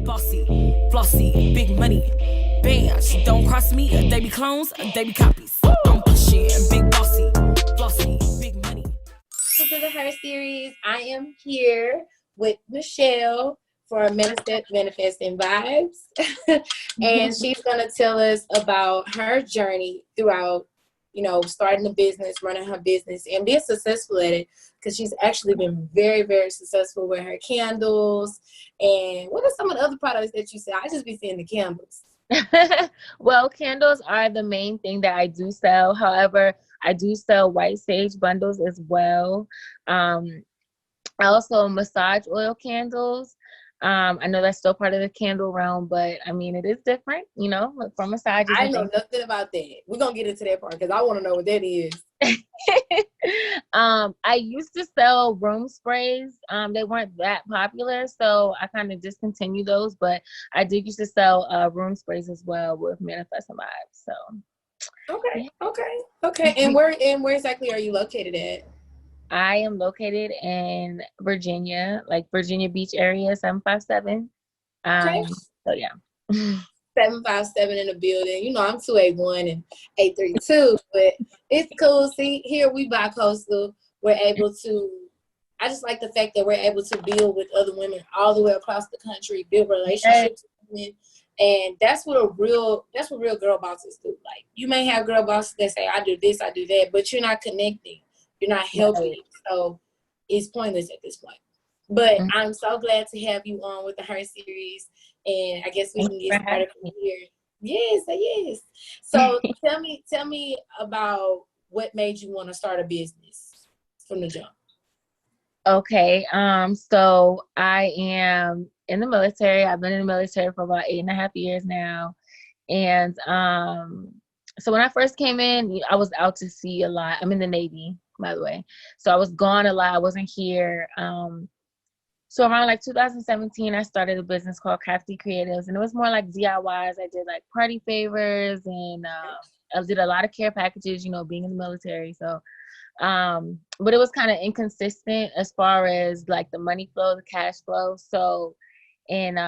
bossy, flossy, big money, bands. Don't cross me, they be clones, they be copies. I'm pushing, big bossy, flossy, big money. To the Her series, I am here with Michelle for Manifesting Vibes. And she's going to tell us about her journey throughout, starting a business, running her business, and being successful at it, because she's actually been very, very successful with her candles. And what are some of the other products that you sell? I just be seeing the candles. Well, candles are the main thing that I do sell. However, I do sell white sage bundles as well. I also massage oil candles. I know that's still part of the candle realm, but I mean, it is different, for massages. I know nothing about that. We're going to get into that part because I want to know what that is. I used to sell room sprays. They weren't that popular, so I kind of discontinued those, but I did used to sell room sprays as well with Manifesting Vibes. So Okay. And where exactly are you located at? I am located in Virginia, like Virginia Beach area, 757. Okay. So yeah. 757 in the building. I'm 281 and 832, but it's cool. See, here we bi-coastal. We're able to, I just like the fact that we're able to build with other women all the way across the country, build relationships with women. And that's what real girl bosses do. Like, you may have girl bosses that say, I do this, I do that, but you're not connecting. You're not helping. Right. So it's pointless at this point. But I'm so glad to have you on with the Her series. And I guess we can get started from here. Yes. So tell me about what made you want to start a business from the jump. Okay. So I am in the military. I've been in the military for about 8.5 years now. And so when I first came in, I was out to sea a lot. I'm in the Navy, by the way. So I was gone a lot. I wasn't here. So around like 2017, I started a business called Crafty Creatives, and it was more like DIYs. I did like party favors, and I did a lot of care packages, being in the military. So, but it was kind of inconsistent as far as like the money flow, the cash flow. So in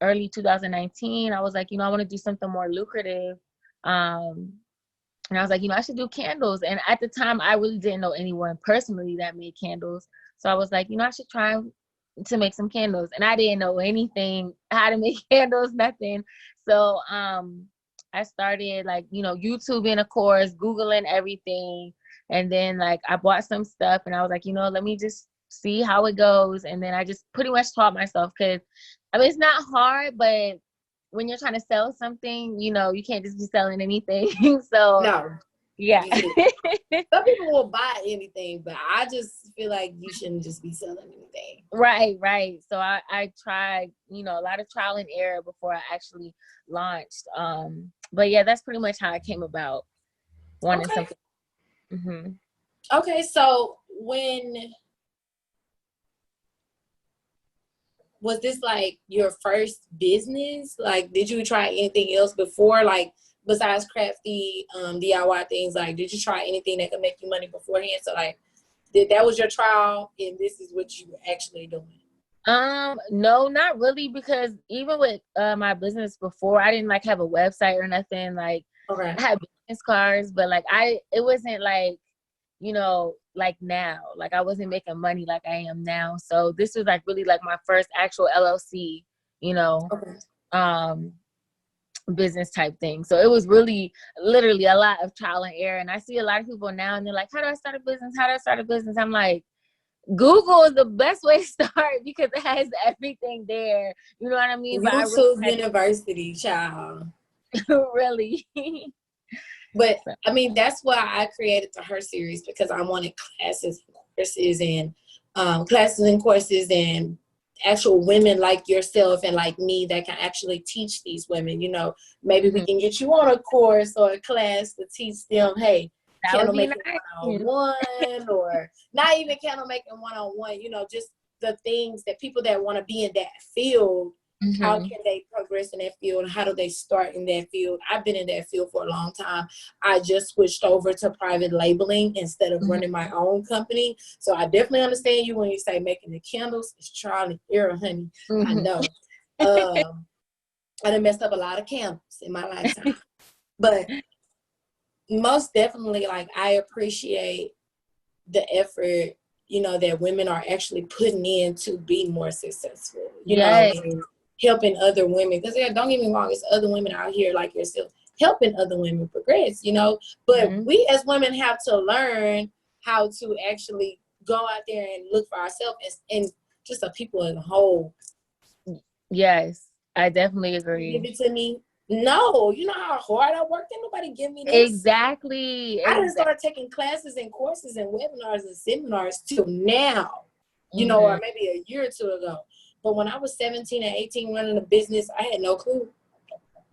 early 2019, I was like, I want to do something more lucrative. And I was like, I should do candles. And at the time, I really didn't know anyone personally that made candles. So I was like, I should try to make some candles. And I didn't know anything, how to make candles, nothing. So I started like, YouTubing, of course, Googling everything. And then like I bought some stuff and I was like, let me just see how it goes. And then I just pretty much taught myself, because it's not hard, but when you're trying to sell something, you can't just be selling anything. So no. Yeah. Some people will buy anything, but I just feel like you shouldn't just be selling anything. Right. So I tried, a lot of trial and error before I actually launched. But yeah, that's pretty much how it came about. Wanting something. Mm-hmm. Okay, so was this like your first business? Like, did you try anything else before, like besides crafty DIY things? Like, did you try anything that could make you money beforehand? So like, that was your trial and this is what you were actually doing? No, not really, because even with my business before, I didn't like have a website or nothing. Like, I had business cards, but like it wasn't like, like now, like I wasn't making money like I am now. So this was like really like my first actual LLC, business type thing. So it was really literally a lot of trial and error. And I see a lot of people now and they're like, how do I start a business? I'm like, Google is the best way to start because it has everything there. You know what I mean? YouTube University, child. Really? But I mean, that's why I created the Her series, because I wanted classes and courses and actual women like yourself and like me that can actually teach these women. Maybe we can get you on a course or a class to teach them, hey, candle making one-on-one, or not even candle making one-on-one, just the things that people that want to be in that field, how can they progress in that field? How do they start in that field? I've been in that field for a long time. I just switched over to private labeling instead of running my own company. So I definitely understand you when you say making the candles. It's trial and error, honey. I know. I done messed up a lot of candles in my lifetime. But most definitely, like, I appreciate the effort, you know, that women are actually putting in to be more successful, you know, and helping other women. Because, yeah, don't get me wrong, it's other women out here like yourself helping other women progress, you know. But we as women have to learn how to actually go out there and look for ourselves and just the people as a whole. Yes, I definitely agree. Give it to me. No, you know how hard I worked? Ain't nobody give me this. Exactly. I didn't start taking classes and courses and webinars and seminars till now, you know, or maybe a year or two ago. But when I was 17 and 18 running a business, I had no clue.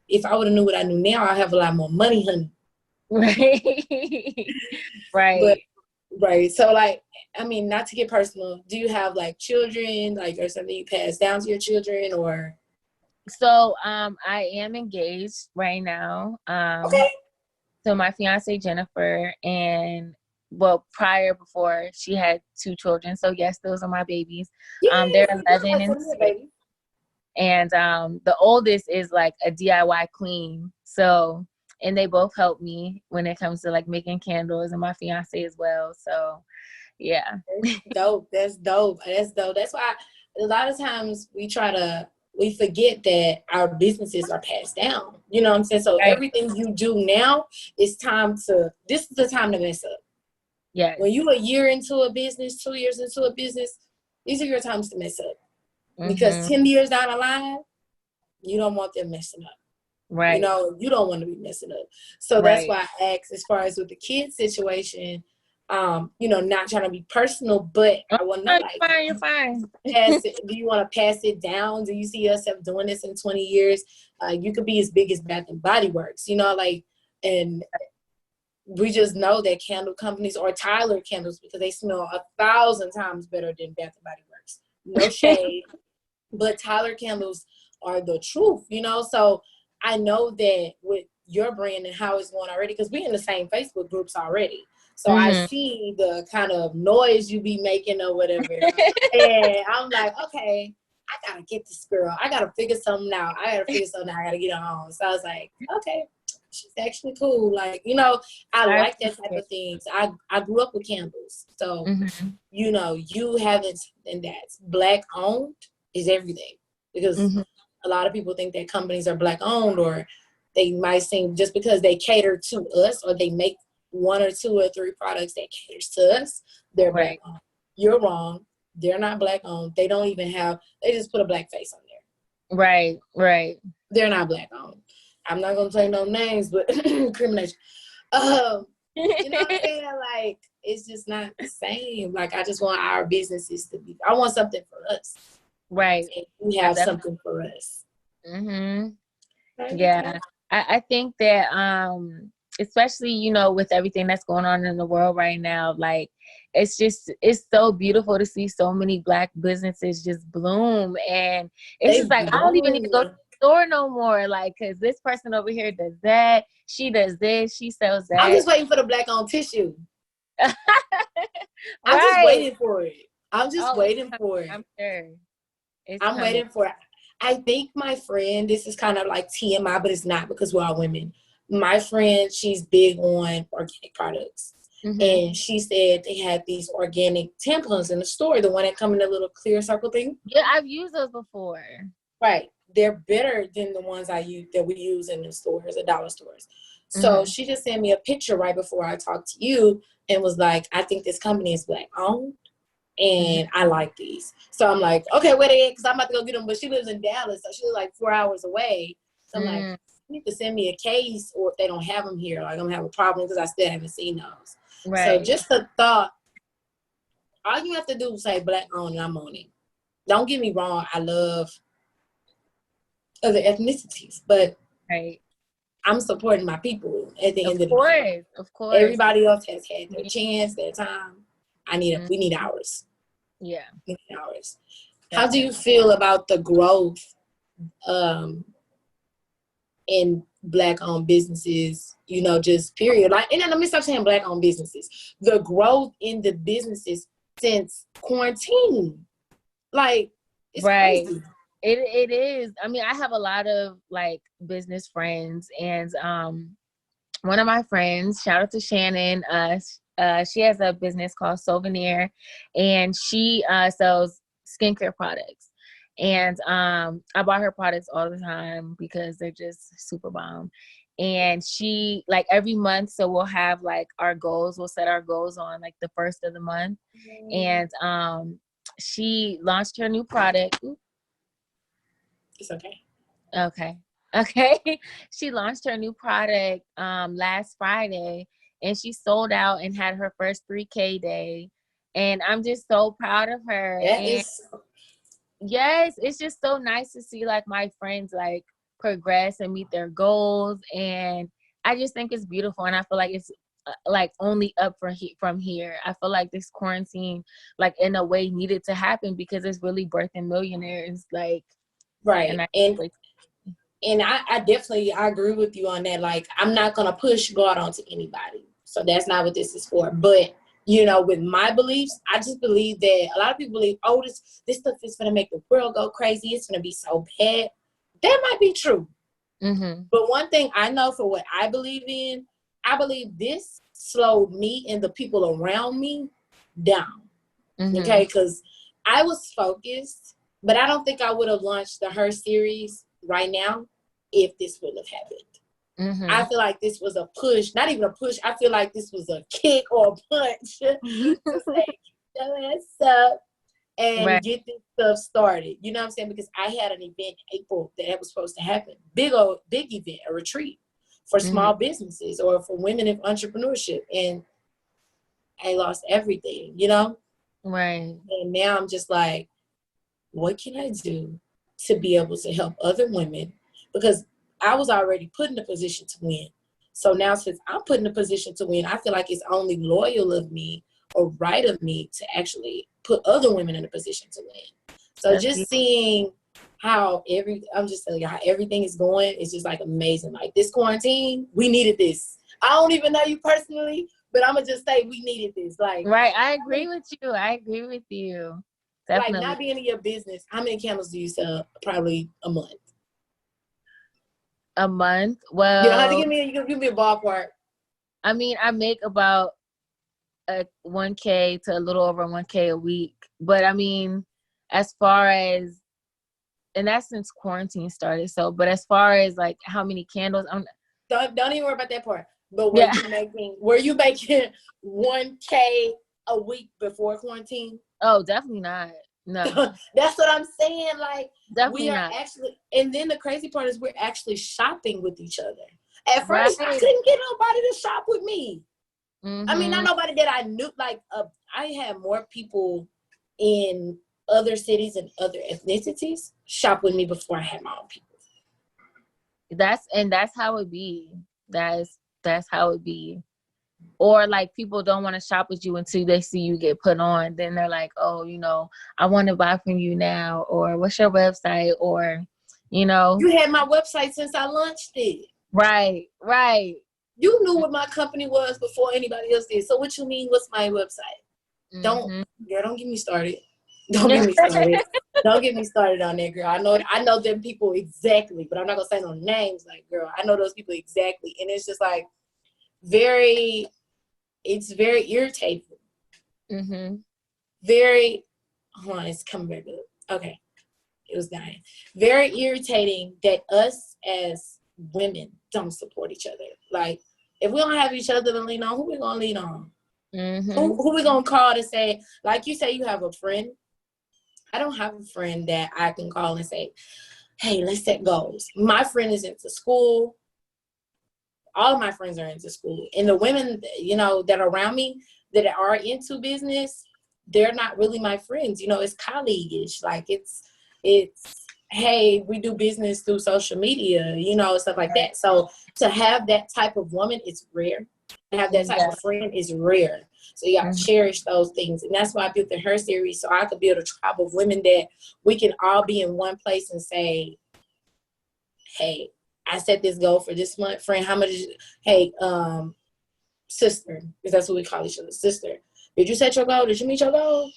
If I would have knew what I knew now, I'd have a lot more money, honey. Right. Right. But, right. So, like, I mean, not to get personal, do you have, like, children, like, or something you pass down to your children, or? So, I am engaged right now. Okay. So my fiance Jennifer, and before she had 2 children. So yes, those are my babies. They're 11 and 6. And the oldest is like a DIY queen. So, and they both help me when it comes to like making candles, and my fiance as well. So yeah. Dope. That's dope. That's dope. That's why a lot of times we forget that our businesses are passed down. You know what I'm saying? So everything you do now, this is the time to mess up. Yes. When you a year into a business, 2 years into a business, these are your times to mess up. Because 10 years down the line, you don't want them messing up. Right. You know, you don't want to be messing up. So that's why I asked, as far as with the kids situation, you know, not trying to be personal, but I want to know, like, you're fine. do you want to pass it down? Do you see yourself doing this in 20 years? You could be as big as Bath and Body Works, you know, like, and we just know that candle companies or Tyler candles, because they smell 1,000 times better than Bath and Body Works. No shade, but Tyler candles are the truth, you know? So I know that with your brand and how it's going already, because we're in the same Facebook groups already. So I see the kind of noise you be making or whatever. And I'm like, okay, I got to get this girl. I got to figure something out. I got to get her on. So I was like, okay, she's actually cool. Like, you know, I like that type of things. I grew up with candles. So, you know, you having something that's Black owned is everything. Because a lot of people think that companies are Black owned, or they might seem just because they cater to us or they make 1 or 2 or 3 products that caters to us, they're Black owned. You're wrong. They're not Black owned. They don't even they just put a black face on there. Right. They're not Black owned. I'm not going to say no names, but incrimination. You know what I'm saying? Like, it's just not the same. Like, I just want our businesses to be, I want something for us. Right. And we have something for us. Yeah. I think that, especially, you know, with everything that's going on in the world right now, like, it's so beautiful to see so many Black businesses just bloom. And it's just like, I don't even need to go to the store no more. Like, cause this person over here does that. She does this. She sells that. I'm just waiting for the Black owned tissue. I'm just waiting for it. I'm waiting for it. I'm sure. I'm waiting for it. I think my friend, this is kind of like TMI, but it's not, because we're all women. My friend, she's big on organic products. And she said they had these organic tampons in the store, the one that come in a little clear circle thing. Yeah, I've used those before. Right. They're better than the ones that we use in the stores, the dollar stores. So she just sent me a picture right before I talked to you and was like, I think this company is Black owned. And I like these. So I'm like, okay, where they at? Because I'm about to go get them. But she lives in Dallas, so she lives like 4 hours away. So I'm like, you need to send me a case, or if they don't have them here, like, I'm going to have a problem because I still haven't seen those. Right. So just a thought, all you have to do is say Black owned and I'm on it. Don't get me wrong, I love other ethnicities, but I'm supporting my people at the end of the day. Of course. Everybody else has had their chance, their time. We need ours. Yeah. We need ours. How do you feel about the growth in Black owned businesses, you know, just period? Like, and let me stop saying Black owned businesses. The growth in the businesses since quarantine. Like, it's crazy. It is. I mean, I have a lot of like business friends, and one of my friends, shout out to Shannon, she has a business called Souvenir, and she sells skincare products. And I buy her products all the time because they're just super bomb. And she, like, every month, so we'll have like our goals, we'll set our goals on like the first of the month. And she launched her new product. It's okay. Okay. She launched her new product last Friday, and she sold out and had her first 3K day. And I'm just so proud of her. Yes, it's just so nice to see like my friends like progress and meet their goals. And I just think it's beautiful. And I feel like it's like only up from here. I feel like this quarantine, like in a way, needed to happen because it's really birthing millionaires. Like, right. And I definitely, I agree with you on that. Like, I'm not going to push God onto anybody. So that's not what this is for. But, you know, with my beliefs, I just believe that a lot of people believe, oh, this stuff is going to make the world go crazy. It's going to be so bad. That might be true. Mm-hmm. But one thing I know for what I believe in, I believe this slowed me and the people around me down. Mm-hmm. Okay? Because I was focused, but I don't think I would have launched the Series right now if this wouldn't have happened. Mm-hmm. I feel like this was a push, not even a push. I feel like this was a kick or a punch to say, your ass up and get this stuff started. You know what I'm saying? Because I had an event in April that was supposed to happen. Big event, a retreat for small businesses or for women in entrepreneurship. And I lost everything, you know? Right. And now I'm just like, what can I do to be able to help other women? Because I was already put in a position to win. So now since I'm put in a position to win, I feel like it's only loyal of me or right of me to actually put other women in a position to win. So just seeing how I'm just telling you how everything is going, it's just like amazing. Like this quarantine, we needed this. I don't even know you personally, but I'm gonna just say we needed this. Like, right. I agree with you. Definitely. Like not being in your business. How many candles do you sell? Probably a month. A month? Well, you don't have to give me a ballpark. I mean, I make about a 1K to a little over 1K a week. But I mean, as far as, and that's since quarantine started. So, but as far as like how many candles, don't even worry about that part. But were you making 1K a week before quarantine? Oh, definitely not. No. That's what I'm saying. Like, definitely we are not. actually, and then the crazy part is we're actually shopping with each other. At first, I couldn't get nobody to shop with me. Mm-hmm. I mean, not nobody that I knew. Like, I had more people in other cities and other ethnicities shop with me before I had my own people. That's how it be. That's how it be. Or like people don't want to shop with you until they see you get put on. Then they're like, oh, you know, I want to buy from you now. Or what's your website? Or, you know. You had my website since I launched it. Right. You knew what my company was before anybody else did. So what you mean, what's my website? Don't get me started. Don't get me started. Don't get me started on that, girl. I know them people exactly, but I'm not going to say no names. Like, girl, I know those people exactly. And it's just like, it's very irritating. Hold on, it's coming back up. Okay. It was dying. Very irritating that us as women don't support each other. Like, if we don't have each other to lean on, who we going to lean on? Who we going to call to say, like you say you have a friend. I don't have a friend that I can call and say, hey, let's set goals. My friend is into school. All of my friends are into school. And the women, you know, that are around me that are into business, they're not really my friends. You know, it's colleague-ish. Like it's, hey, we do business through social media, you know, stuff like that. So to have that type of woman is rare. To have that type of friend is rare. So you got to cherish those things. And that's why I built the Her Series, so I could build a tribe of women that we can all be in one place and say, hey, I set this goal for this month. Friend, how much is it? Hey, sister, because that's what we call each other, sister. Did you set your goal? Did you meet your goal?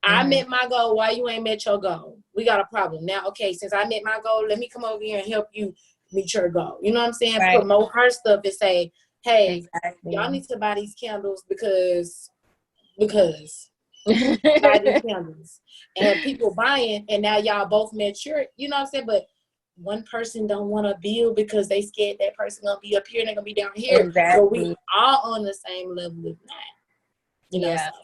I met my goal. Why you ain't met your goal? we got a problem. Now, okay, since I met my goal, let me come over here and help you meet your goal. You know what I'm saying? Right. Promote her stuff and say, hey, Exactly. y'all need to buy these candles because buy these candles. And people buying, and now y'all both mature, you know what I'm saying? But one person don't want to build because they scared that person gonna be up here and they're gonna be down here. Exactly. But we all on the same level with that. You know, Yeah. so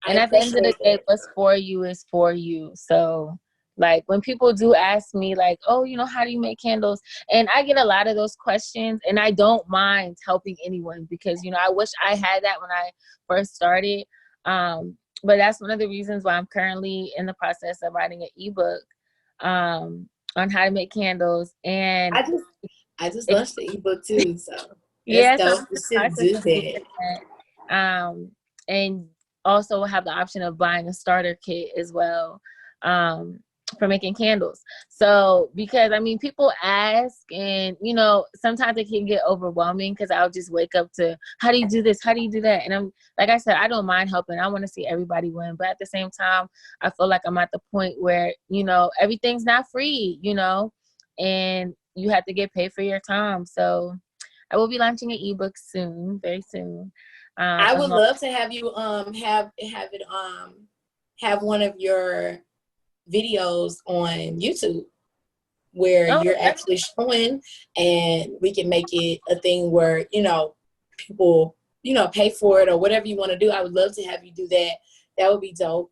And at the end of the day, what's for you is for you. So like when people do ask me like, oh, you know, how do you make candles? And I get a lot of those questions, and I don't mind helping anyone because, you know, I wish I had that when I first started. But that's one of the reasons why I'm currently in the process of writing an ebook on how to make candles. And I just launched the ebook too, so yeah, that's so I'm dope. in You the should process do of doing that. that. And also have the option of buying a starter kit as well for making candles. So because I mean, people ask, and you know, sometimes it can get overwhelming because I'll just wake up to, how do you do this? How do you do that? And I'm like I said, I don't mind helping. I want to see everybody win, but at the same time, I feel like I'm at the point where, you know, everything's not free, you know, and you have to get paid for your time. So I will be launching an ebook soon, very soon. I would love to have you have one of your videos on YouTube where you're actually showing, and we can make it a thing where, you know, people, you know, pay for it or whatever you want to do. I would love to have you do that. That would be dope.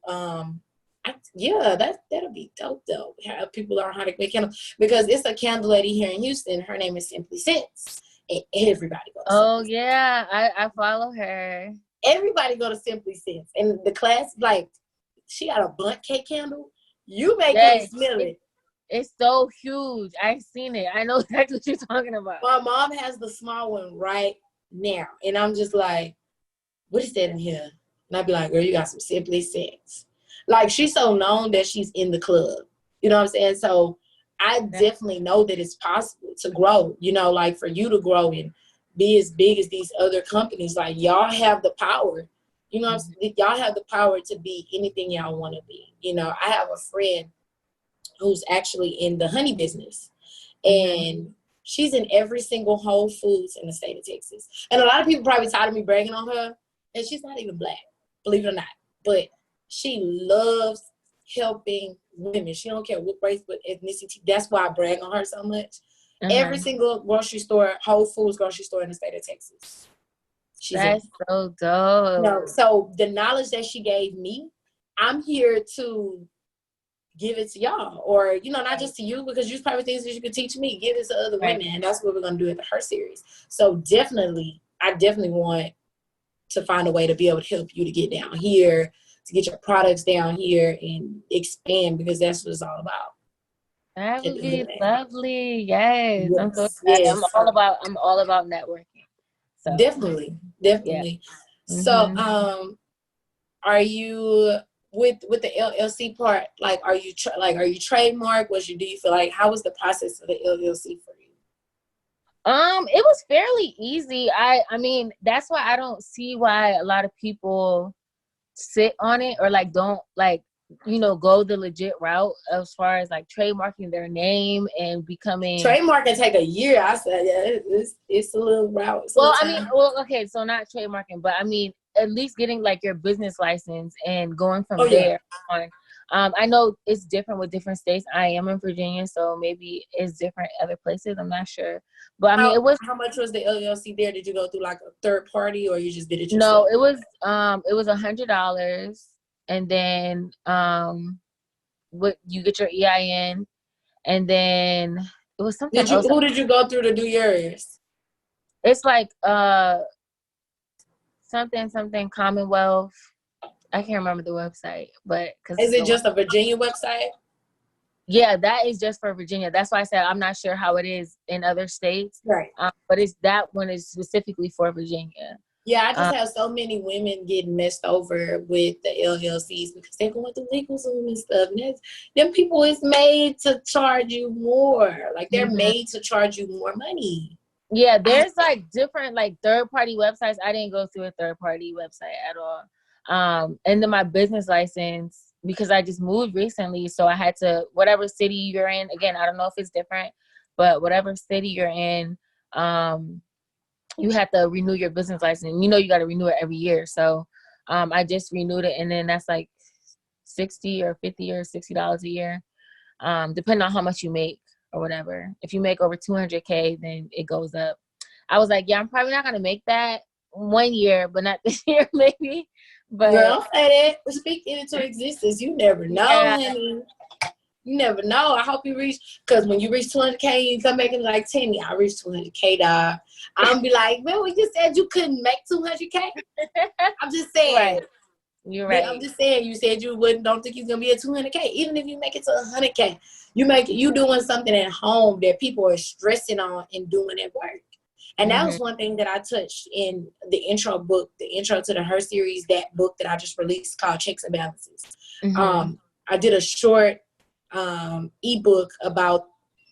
Yeah, that'll be dope though. Have people learn how to make candles, because it's a candle lady here in Houston. Her name is Simply Sense, and everybody goes. Oh yeah, I follow her. Everybody go to Simply Sense, and the class, like, she got a bundt cake candle. You make Yes, her smell it. It's so huge. I've seen it. I know exactly what you're talking about. My mom has the small one right now, and I'm just like, what is that in here? And I'd be like, girl, you got some Simply Sense. Like, she's so known that she's in the club. You know what I'm saying? So I definitely know that it's possible to grow, you know, like for you to grow and be as big as these other companies. Like, y'all have the power. You know what I'm saying? Y'all have the power to be anything y'all want to be. You know, I have a friend who's actually in the honey business, and she's in every single Whole Foods in the state of Texas. And a lot of people probably tired of me bragging on her, and she's not even black, believe it or not. But she loves helping women. She don't care what race, but ethnicity. That's why I brag on her so much. Every single grocery store, Whole Foods grocery store in the state of Texas. That's so dope. No, so the knowledge that she gave me, I'm here to give it to y'all, or, you know, not just to you, because you probably things that you could teach me, give it to other women, and that's what we're gonna do at the TheHERseries. So definitely, I definitely want to find a way to be able to help you to get down here, to get your products down here and expand, because that's what it's all about. That would be lovely. Yes. I'm so excited. Yes. I'm all about networking. So definitely. Yeah. So are you with the LLC part, like, are you trademarked? Do you feel like, how was the process of the LLC for you? It was fairly easy. I mean, that's why I don't see why a lot of people sit on it, or like don't, like, you know, go the legit route as far as like trademarking their name and becoming. Trademark can take a year. I said, yeah, it's a little route. Okay, so not trademarking, but I mean, at least getting like your business license and going from there on. I know it's different with different states. I am in Virginia, so maybe it's different other places. I'm not sure, but I mean, how much was the LLC there? Did you go through like a third party, or you just did it yourself? No, it was $100, and then what, you get your EIN, and then it was something else. Who did you go through to do yours? It's like something Commonwealth. I can't remember the website, but is it just a Virginia website? Yeah, that is just for Virginia. That's why I said I'm not sure how it is in other states. Right. But that one is specifically for Virginia. Yeah, I just have so many women getting messed over with the LLCs because they're going through legal Zoom and stuff. And them people is made to charge you more. Like, they're made to charge you more money. Yeah, there's like different like third-party websites. I didn't go through a third-party website at all. And then my business license, because I just moved recently, so I had to, whatever city you're in, again, I don't know if it's different, but whatever city you're in, you have to renew your business license. You know, you got to renew it every year. So I just renewed it, and then that's like $60 or $50 or $60 a year, depending on how much you make or whatever. If you make over 200K, then it goes up. I was like, yeah, I'm probably not gonna make that one year, but not this year, maybe. But Girl, don't say that. Speak it into existence. You never know, yeah, honey. You never know. I hope you reach, because when you reach 200K, you come back and like, Tammy, I reached 200K, dog. I'm gonna be like, man, we just said you couldn't make 200K. I'm just saying. right. You're right. I'm just saying. You said you don't think you're gonna be at 200K. Even if you make it to 100K, you doing something at home that people are stressing on and doing at work. And that was one thing that I touched in the intro book, the intro to the HERseries, that book that I just released called Checks and Balances. I did a short ebook about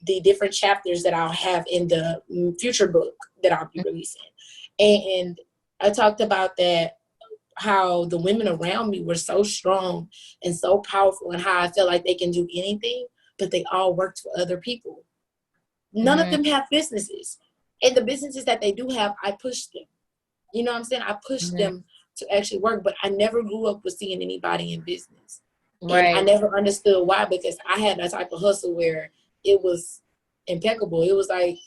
the different chapters that I'll have in the future book that I'll be releasing. And I talked about that, how the women around me were so strong and so powerful, and how I felt like they can do anything, but they all worked for other people. None of them have businesses. And the businesses that they do have, I pushed them. You know what I'm saying? I pushed them to actually work, but I never grew up with seeing anybody in business. Right. And I never understood why, because I had that type of hustle where it was impeccable. It was like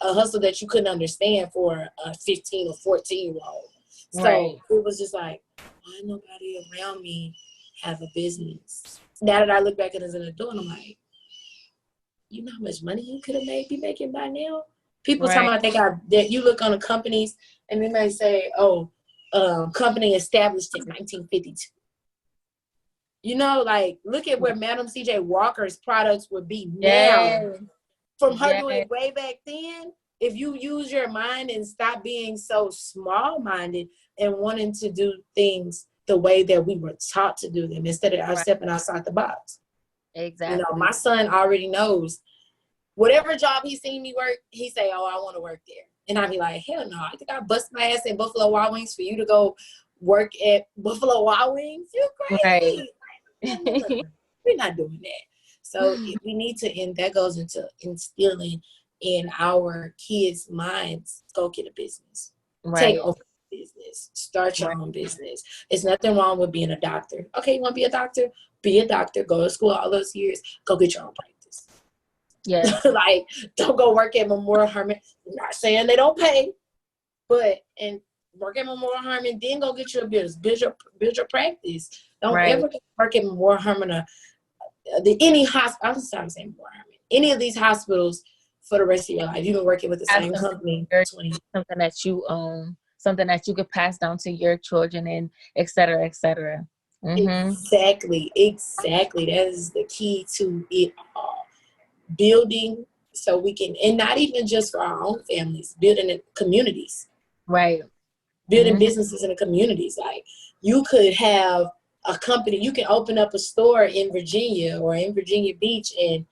a hustle that you couldn't understand for a 15 or 14-year-old. So it was just like, why nobody around me have a business? Now that I look back at it as an adult, I'm like, you know how much money you could have be making by now? People talking about that you look on the companies and they may say, company established in 1952. You know, like, look at where Madam C.J. Walker's products would be now. From her doing it way back then, if you use your mind and stop being so small-minded and wanting to do things the way that we were taught to do them instead of stepping outside the box. Exactly. You know, my son already knows. Whatever job he seen me work, he say, oh, I want to work there. And I'd be like, hell no, I think I bust my ass at Buffalo Wild Wings for you to go work at Buffalo Wild Wings. You're crazy. We're not doing that. So we need to, and that goes into instilling in our kids' minds, go get a business. Take over the business. Start your own business. There's nothing wrong with being a doctor. Okay, you want to be a doctor? Be a doctor. Go to school all those years. Go get your own practice. Yeah. Like, don't go work at Memorial Hermann. I'm not saying they don't pay, but, and work at Memorial Hermann, then go get your business. Build your practice. Don't ever work at Memorial Hermann or any hospital. I'm sorry, I'm saying Memorial Hermann. Any of these hospitals for the rest of your life. You've been working with the same company. Something that you own, something that you could pass down to your children, and et cetera, et cetera. Exactly. That is the key to it all. Building so we can, and not even just for our own families, building in communities. Building businesses in the communities. Like, you could have a company, you can open up a store in Virginia or in Virginia Beach, and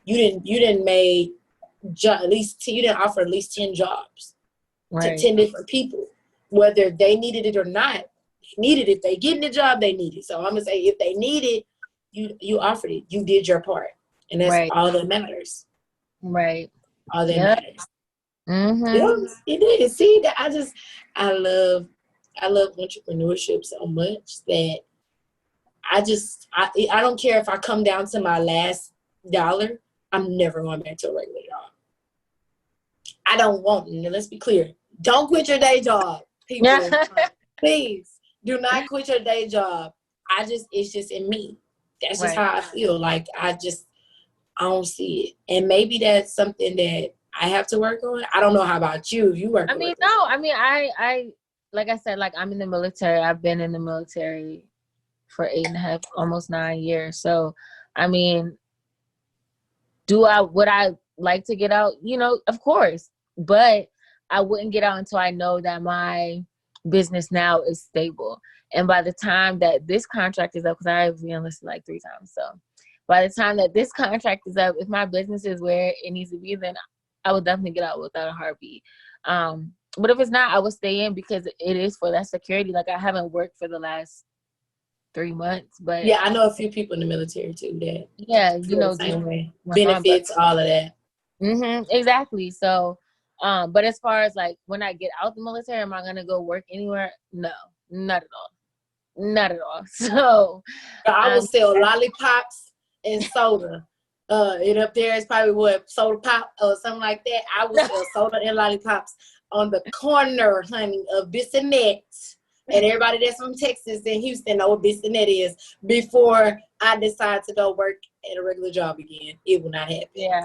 you didn't offer at least 10 jobs to 10 different people, whether they needed it or not. They needed it. They getting the job, they need it. So I'm gonna say, if they need it, you offered it. You did your part. And that's all that matters. All that matters. Yeah, it is. See, that I love entrepreneurship so much that I don't care if I come down to my last dollar, I'm never going back to a regular job. I don't want, and let's be clear, don't quit your day job, people. Please do not quit your day job. It's just in me. That's just how I feel. Like, I don't see it. And maybe that's something that I have to work on. I don't know. How about you? You work on it. I like I said, like, I'm in the military. I've been in the military for 8.5, almost 9 years. So, I mean, would I like to get out? You know, of course. But I wouldn't get out until I know that my business now is stable. And by the time that this contract is up, because I've been enlisted like 3 times, so by the time that this contract is up, if my business is where it needs to be, then I would definitely get out without a heartbeat. But if it's not, I would stay in, because it is for that security. Like, I haven't worked for the last 3 months, but yeah, I know a few people in the military too that yeah, you feel the know, same just way. went on, but Benefits, all of that. exactly. So, but as far as like when I get out the military, am I gonna go work anywhere? No, not at all, not at all. So, I will sell yeah. lollipops and soda. And up there is probably what, soda pop or something like that. I will sell soda and lollipops on the corner, honey, of Bissonnette. And everybody that's from Texas and Houston know what Bissonnette is before I decide to go work at a regular job again. It will not happen. Yeah.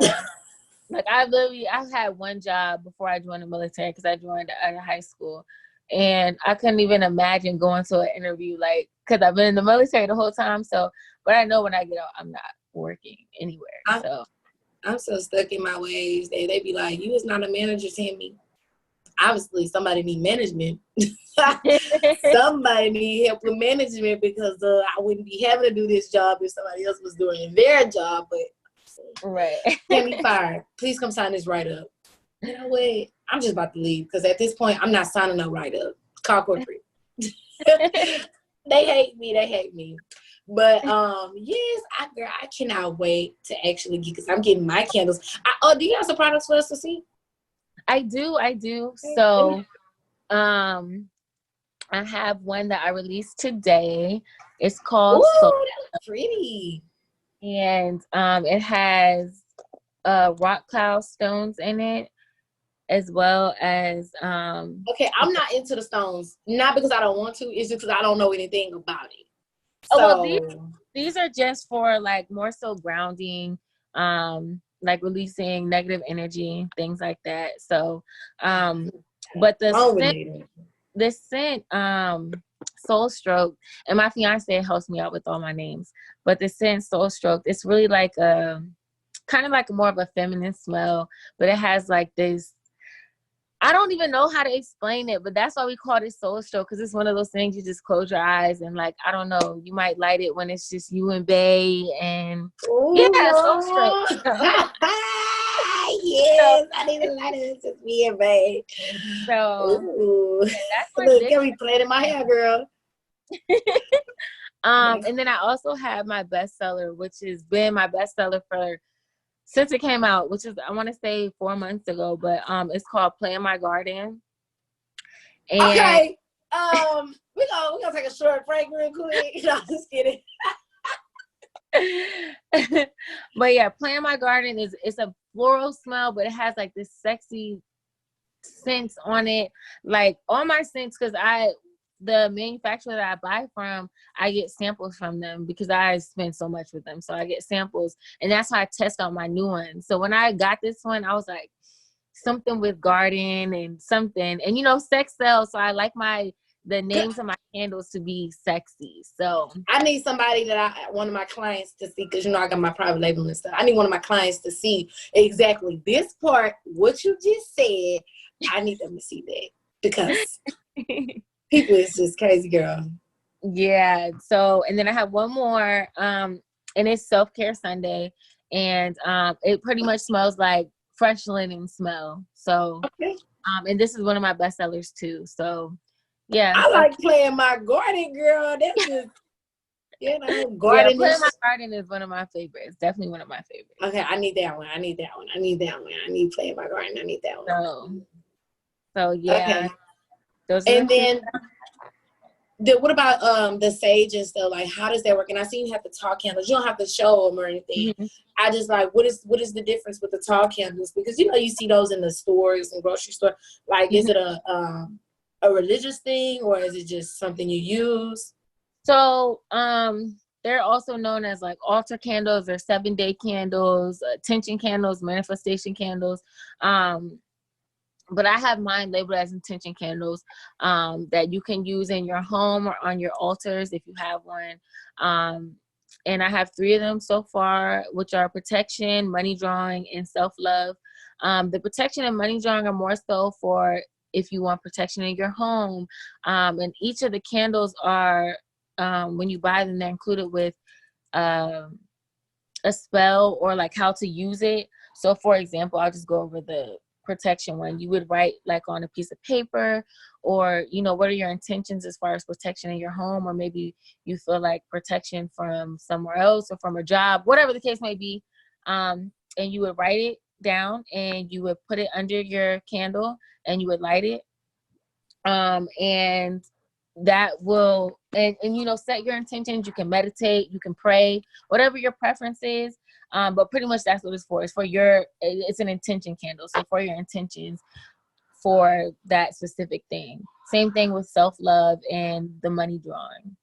Like I've had one job before I joined the military because I joined out of high school, and I couldn't even imagine going to an interview like because I've been in the military the whole time. So, but I know when I get out, I'm not working anywhere. So I'm so stuck in my ways. They be like, "You is not a manager, Tammy." Obviously, somebody need management. Somebody need help with management because I wouldn't be having to do this job if somebody else was doing their job. But right, Tammy fired. Please come sign this write up. You know what? I'm just about to leave because at this point, I'm not signing no write up. Call corporate. They hate me. They hate me. But yes, girl, I cannot wait to actually get because I'm getting my candles. Do you have some products for us to see? I do. So, I have one that I released today. It's called Ooh, Soul, that looks pretty. and it has rock cloud stones in it, as well as Okay, I'm not into the stones. Not because I don't want to. It's just because I don't know anything about it. oh well, So these are just for like more so grounding, like releasing negative energy, things like that. So, but the scent, Soul Stroke, and my fiance helps me out with all my names. But the scent Soul Stroke, it's really like a kind of like more of a feminine smell, but it has like this. I don't even know how to explain it, but that's why we call it Soul Stroke, because it's one of those things you just close your eyes and like, I don't know, you might light it when it's just you and Bae and yeah, Soul Stroke. ooh, So, yes, I need to light it. It's just me and Bae. so Ooh, yeah, that's for look, this. get me playing in my hair, girl. And then I also have my bestseller, which has been my bestseller for since it came out, which is I want to say 4 months ago, but it's called Play in My Garden. And Okay, we gonna take a short break real quick. No, I'm just kidding. but yeah, Play in My Garden it's a floral smell, but it has like this sexy scents on it. Like all my scents, because the manufacturer that I buy from, I get samples from them because I spend so much with them. So I get samples, and that's how I test out my new ones. So when I got this one, I was like, something with garden and something, and you know, sex sells. So I like the names of my candles to be sexy. So I need somebody one of my clients to see, because you know I got my private label and stuff. I need one of my clients to see exactly this part, what you just said. I need them to see that because people is just crazy, girl. yeah. So and then I have one more, and it's Self-Care Sunday, and it pretty much smells like fresh linen smell. So Okay. and this is one of my best sellers too. So yeah. I like playing my garden, girl. That's just, you know, Yeah, garden Play in is My Garden is one of my favorites. Definitely one of my favorites. okay. I need that one. I need that one. I need that one. I need playing my garden. I need that one. So yeah. Okay. Those are And the two. then what about the sage and stuff? Like, how does that work? And I see you have the tall candles. You don't have to show them or anything. Mhm. I just like, what is the difference with the tall candles? Because you know you see those in the stores and grocery store. Like, is it a religious thing, or is it just something you use? So they're also known as like altar candles or 7-day candles, attention candles, manifestation candles. But I have mine labeled as intention candles, that you can use in your home or on your altars if you have one. And I have 3 of them so far, which are protection, money drawing, and self-love. The protection and money drawing are more so for if you want protection in your home. And each of the candles are, when you buy them, they're included with a spell or like how to use it. So for example, I'll just go over protection one. You would write like on a piece of paper, or, you know, what are your intentions as far as protection in your home, or maybe you feel like protection from somewhere else or from a job, whatever the case may be. And you would write it down and you would put it under your candle and you would light it. And that will, and you know, set your intentions. You can meditate, you can pray, whatever your preference is. But pretty much that's what it's for. It's for your, it's an intention candle. So for your intentions for that specific thing. Same thing with self-love and the money drawing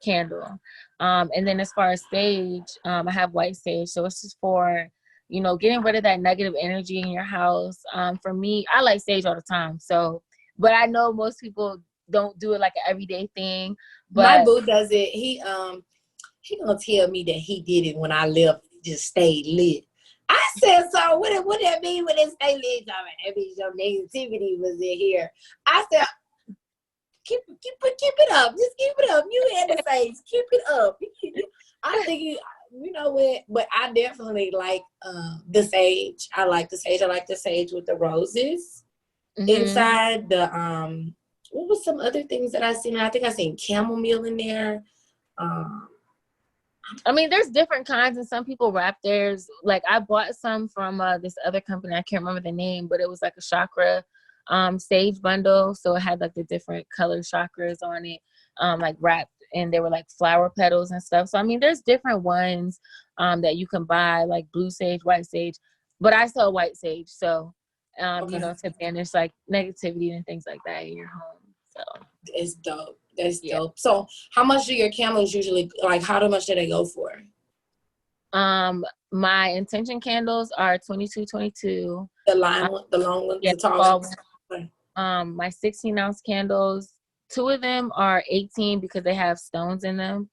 candle. And then as far as sage, I have white sage. So it's just for, you know, getting rid of that negative energy in your house. For me, I like sage all the time. So, but I know most people don't do it like an everyday thing. But my boo does it. He gonna tell me that he did it when I left, just stayed lit. I said, so what that mean when it stay lit? That means your negativity was in here. I said, keep it up. Just keep it up. You and the sage, keep it up. I think you know what, but I definitely like the sage. I like the sage. I like the sage with the roses inside. The what was some other things that I seen? I think I seen chamomile in there. I mean, there's different kinds, and some people wrap theirs. Like I bought some from this other company. I can't remember the name, but it was like a chakra sage bundle. So it had like the different color chakras on it, like wrapped, and they were like flower petals and stuff. So I mean, there's different ones that you can buy, like blue sage, white sage. But I sell white sage, so you know, to banish like negativity and things like that in your home. So it's dope. That's dope. So how much do your candles usually, like how much do they go for? My intention candles are $22.22. The long ones, yeah, the tall ones. My 16-ounce candles, 2 of them are 18 because they have stones in them,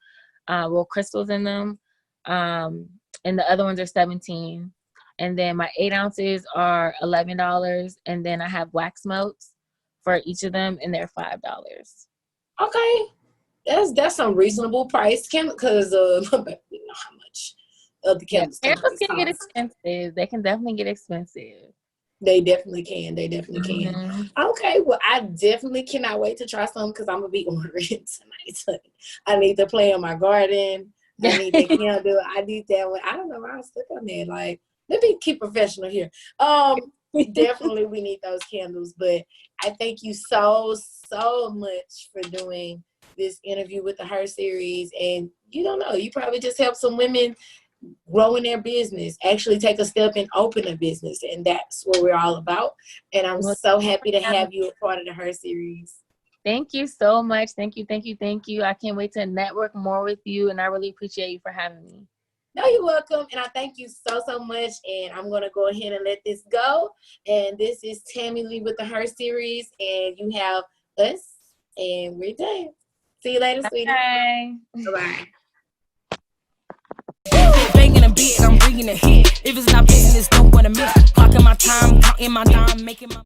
crystals in them. And the other ones are 17. And then my 8 ounces are $11. And then I have wax melts for each of them, and they're $5. Okay, that's some reasonable price. Because you know how much of the candles. Candles can get expensive. They can definitely get expensive. They definitely can. They definitely can. Okay, well, I definitely cannot wait to try some because I'm gonna be ordering tonight. I need to play in my garden. I need the candle. I need that one. I don't know why I was stuck on there. Like, let me keep professional here. Definitely we need those candles. But I thank you so much for doing this interview with the Her Series. And you don't know, you probably just help some women grow in their business, actually take a step and open a business. And that's what we're all about. And I'm so happy to have you a part of the Her Series. Thank you so much. Thank you. I can't wait to network more with you. And I really appreciate you for having me. No, you're welcome. And I thank you so much. And I'm going to go ahead and let this go. And this is Tammy Leigh with the Her Series. And you have us. And we're done. See you later, sweetie. Bye. Bye-bye. Banging a beat, I'm bringing a hit. If it's not business, don't wanna miss. Clocking my time, counting my dime, making my